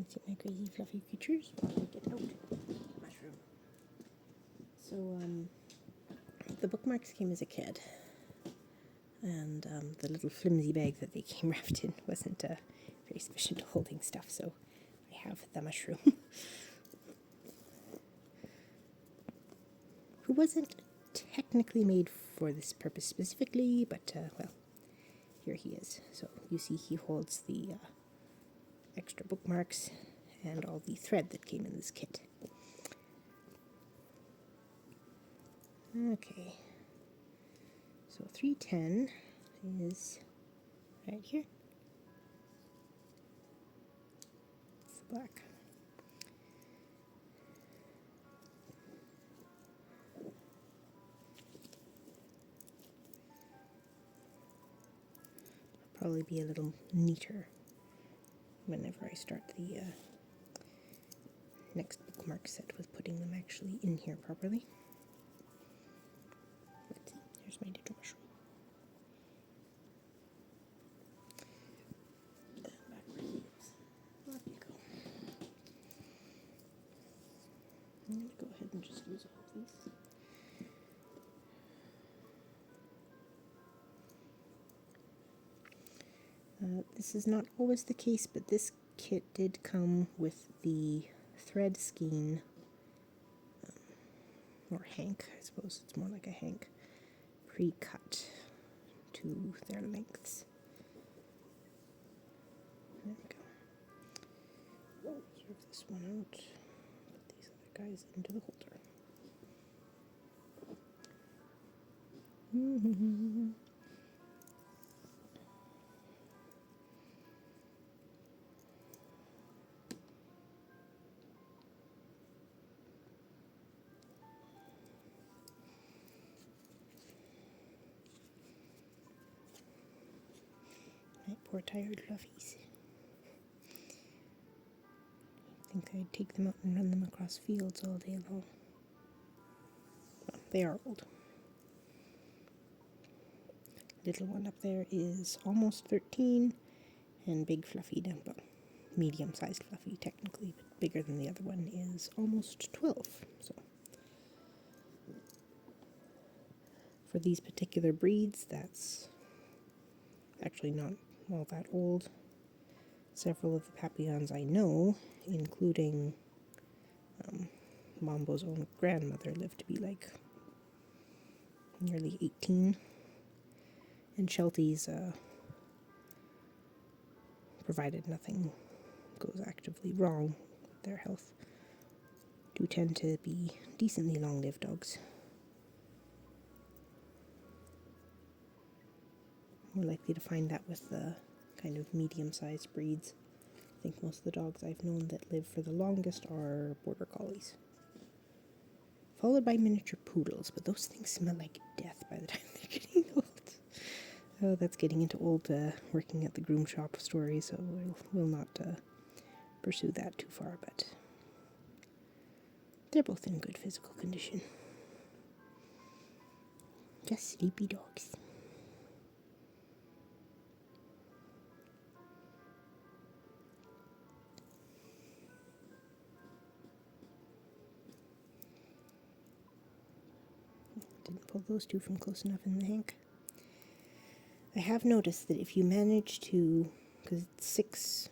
see my crazy fluffy creatures while I get out the mushroom. So, the bookmarks came as a kit, and the little flimsy bag that they came wrapped in wasn't very sufficient to holding stuff, so I have the mushroom. Who wasn't technically made for this purpose specifically, but, well, here he is. So you see he holds the extra bookmarks and all the thread that came in this kit. Okay, so 310 is right here. It's the black. Probably be a little neater whenever I start the next bookmark set with putting them actually in here properly. Let's see, here's my little mushroom. Back where he is. There you go. I'm going to go ahead and just use all of these. This is not always the case, but this kit did come with the thread skein, or hank, I suppose it's more like a hank, pre-cut to their lengths. There we go. Serve this one out, put these other guys into the holder. My poor tired fluffies. I think I'd take them out and run them across fields all day long. Well, they are old. Little one up there is almost 13, and big fluffy down below. Medium-sized fluffy, technically, but bigger than the other one is almost 12. So, for these particular breeds, that's actually not all that old. Several of the Papillons I know, including Mambo's own grandmother, lived to be like nearly 18. And Shelties, provided nothing goes actively wrong with their health, do tend to be decently long-lived dogs. More likely to find that with the kind of medium-sized breeds. I think most of the dogs I've known that live for the longest are Border Collies. Followed by miniature poodles, but those things smell like death by the time they're getting old. Oh, that's getting into old working at the groom shop story, so we'll not pursue that too far, but they're both in good physical condition. Just sleepy dogs. Didn't pull those two from close enough in the hank. I have noticed that if you manage to, because it's 6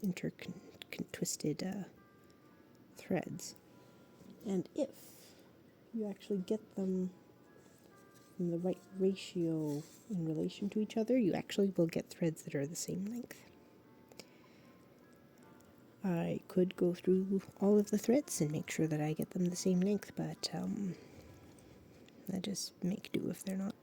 intertwisted threads, and if you actually get them in the right ratio in relation to each other, you actually will get threads that are the same length. I could go through all of the threads and make sure that I get them the same length, but I just make do if they're not.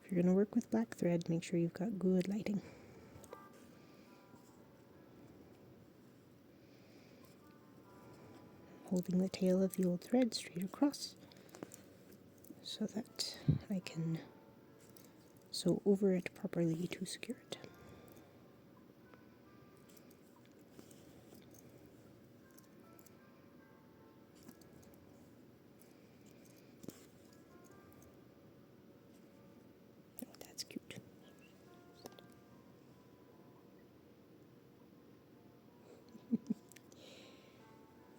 If you're going to work with black thread, make sure you've got good lighting. Holding the tail of the old thread straight across so that I can sew over it properly to secure it.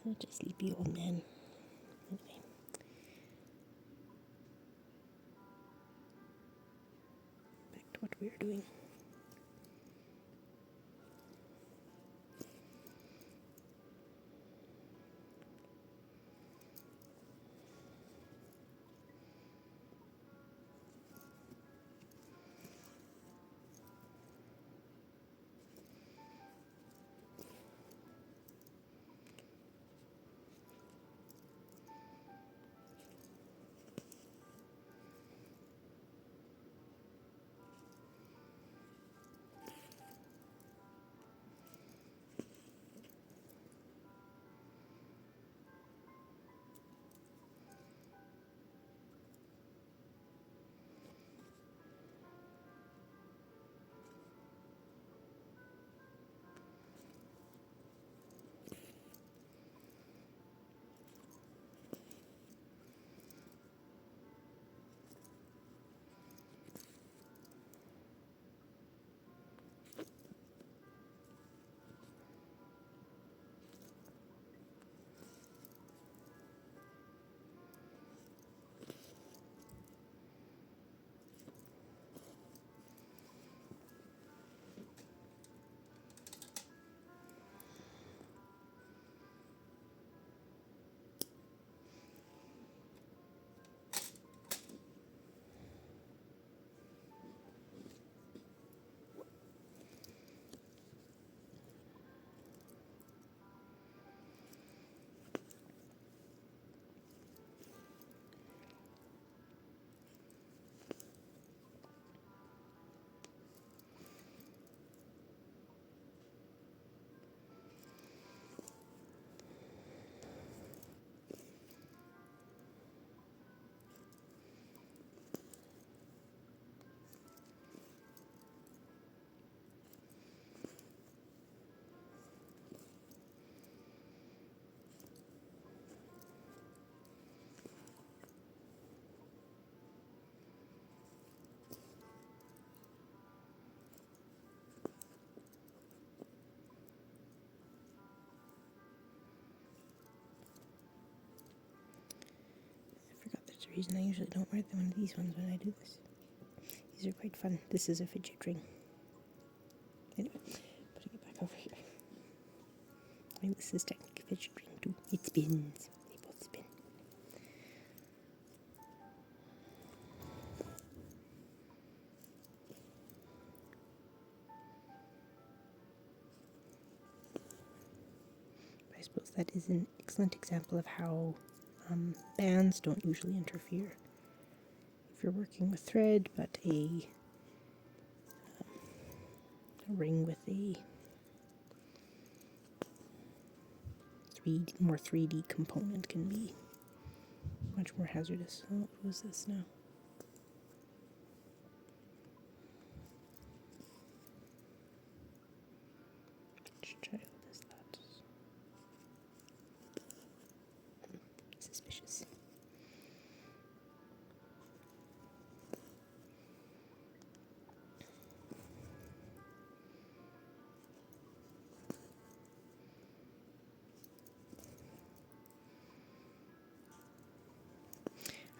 Such a sleepy old man. Anyway. Back to what we were doing. I forgot there's a reason I usually don't wear one of these ones when I do this. These are quite fun. This is a fidget ring. Anyway, putting it back over here. I mean, this is technically a fidget ring too. It spins. They both spin. I suppose that is an excellent example of how bands don't usually interfere. If you're working with thread, but a ring with a more 3D component can be much more hazardous. Oh, what was this now? Which child is that? Suspicious.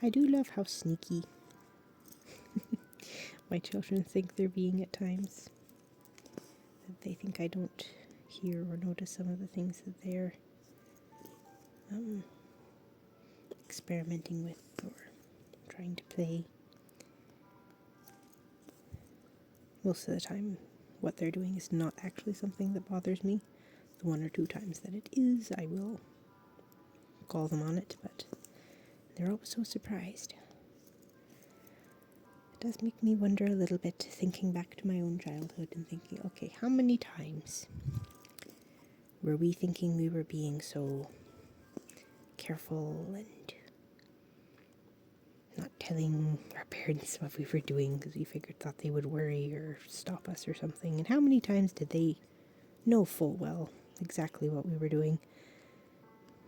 I do love how sneaky my children think they're being at times. That they think I don't hear or notice some of the things that they're experimenting with or trying to play. Most of the time, what they're doing is not actually something that bothers me. The one or two times that it is, I will call them on it, but they're always so surprised. It does make me wonder a little bit, thinking back to my own childhood and thinking, okay, how many times were we thinking we were being so careful and not telling our parents what we were doing because we thought they would worry or stop us or something? And how many times did they know full well exactly what we were doing,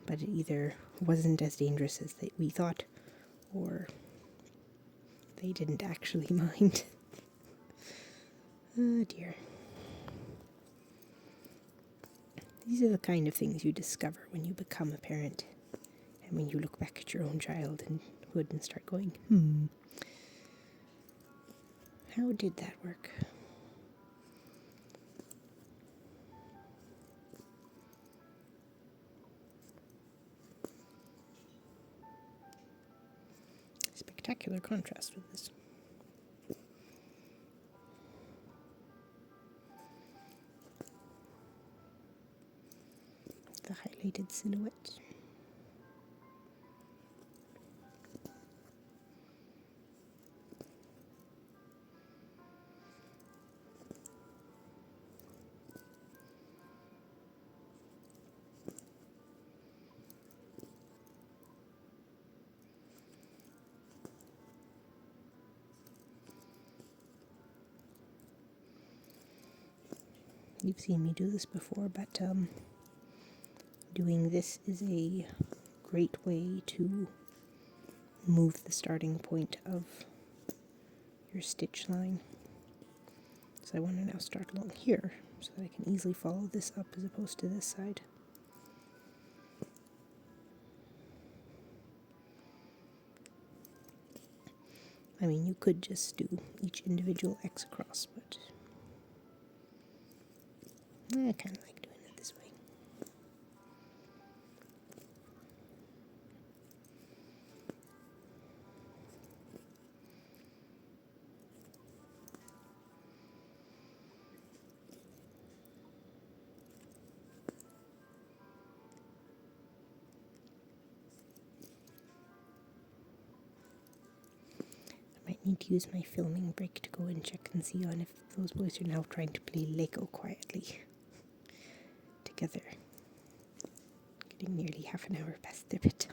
but it either wasn't as dangerous as we thought, or they didn't actually mind? Oh dear. These are the kind of things you discover when you become a parent, and when you look back at your own childhood and start going, how did that work? Spectacular contrast with this. The highlighted silhouette. You've seen me do this before, but doing this is a great way to move the starting point of your stitch line. So I want to now start along here so that I can easily follow this up as opposed to this side. I mean, you could just do each individual X across, but I kind of like doing it this way. I might need to use my filming break to go and check and see on if those boys are now trying to play Lego quietly together. Getting nearly half an hour past their bedtime.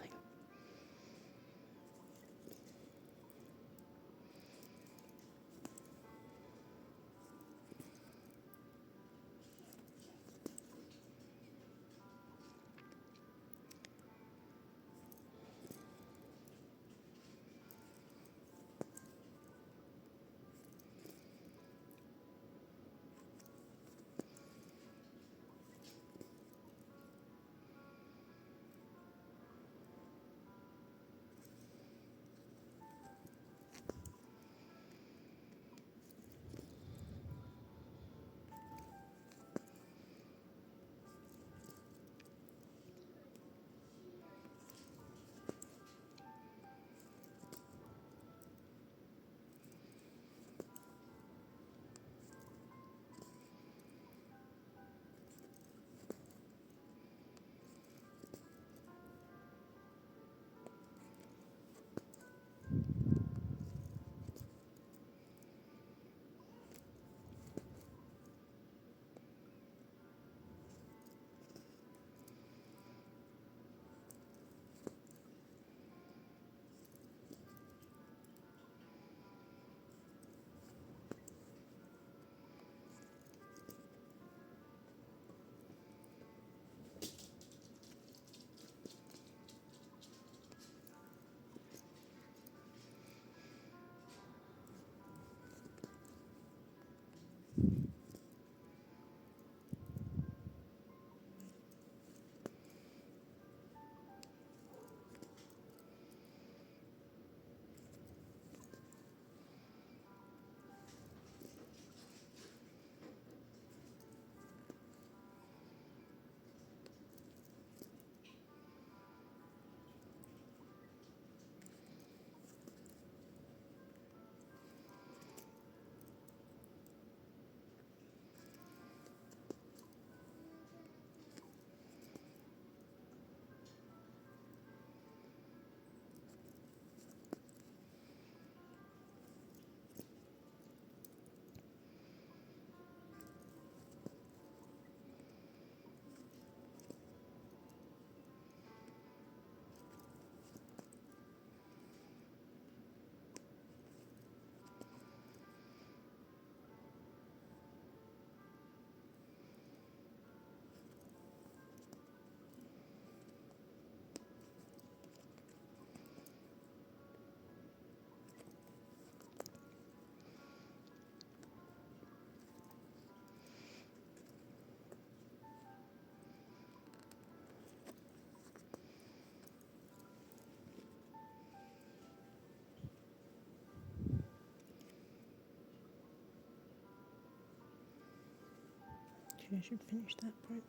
Maybe I should finish that part.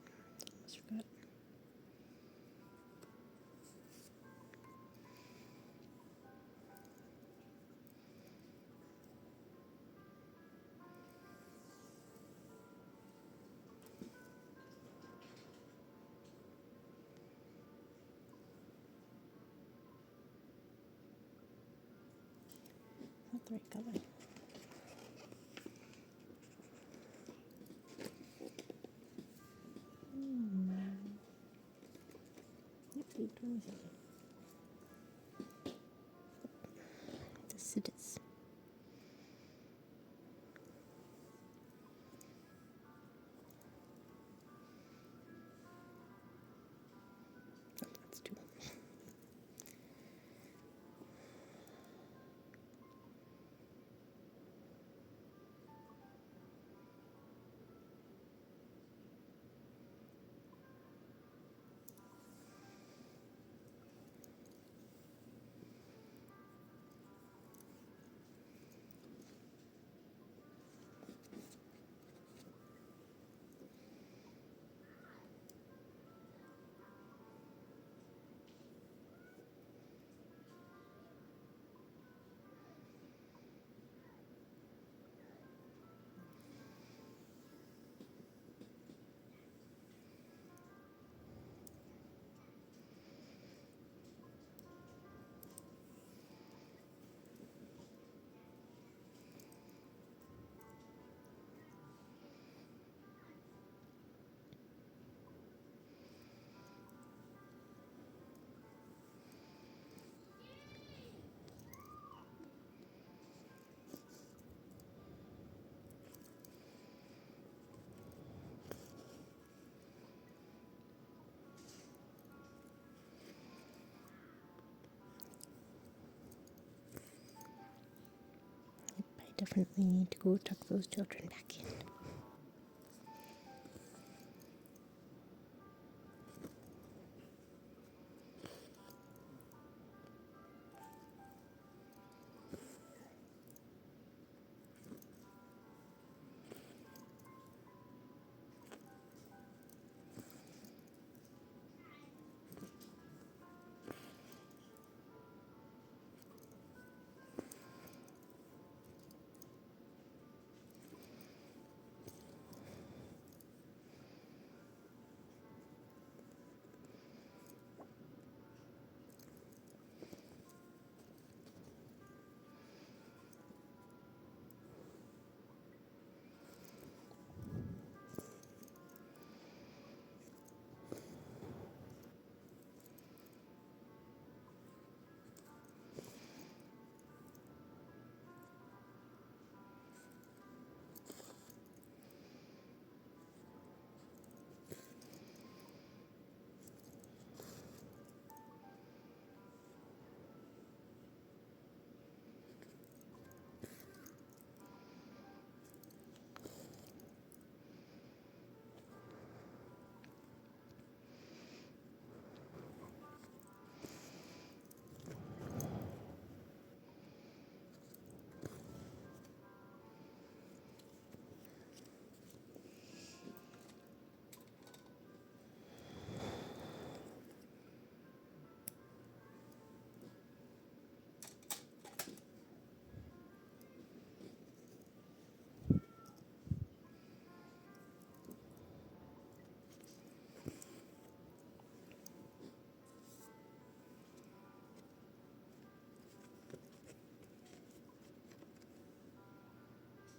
Almost forgot. Not the right color. Yep, 8:27. This it is. Oh, that's two. I definitely need to go tuck those children back in.